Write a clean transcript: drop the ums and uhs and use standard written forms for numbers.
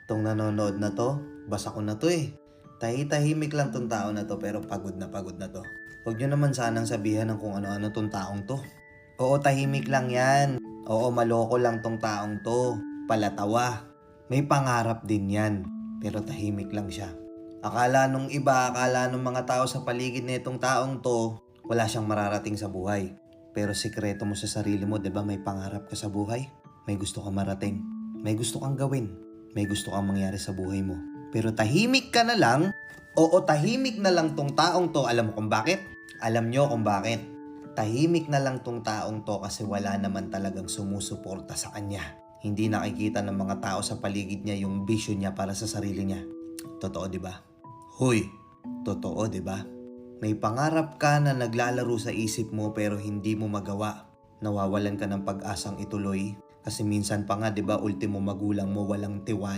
Tong nanonood na 'to, basa ko na 'to, eh. Tahimik lang 'tong tao na 'to pero pagod na 'to. Huwag niyo naman sanang sabihan ng kung ano-ano 'tong taong 'to. Oo, tahimik lang 'yan. Oo, maloko lang 'tong taong 'to, palatawa. May pangarap din 'yan, pero tahimik lang siya. Akala nung mga tao sa paligid nitong taong 'to, wala siyang mararating sa buhay. Pero sikreto mo sa sarili mo, 'di ba may pangarap ka sa buhay? May gusto kang marating, may gusto kang gawin, may gusto kang mangyari sa buhay mo. Pero tahimik ka na lang. Oo, tahimik na lang tong taong to. Alam mo kung bakit? Alam nyo kung bakit? Tahimik na lang tong taong to kasi wala naman talagang sumusuporta sa kanya. Hindi nakikita ng mga tao sa paligid niya yung vision niya para sa sarili niya. Totoo, di ba? Hoy, totoo, di ba? May pangarap ka na naglalaro sa isip mo pero hindi mo magawa. Nawawalan ka ng pag-asang ituloy kasi minsan pa nga, 'di ba, ultimo magulang mo walang tiwala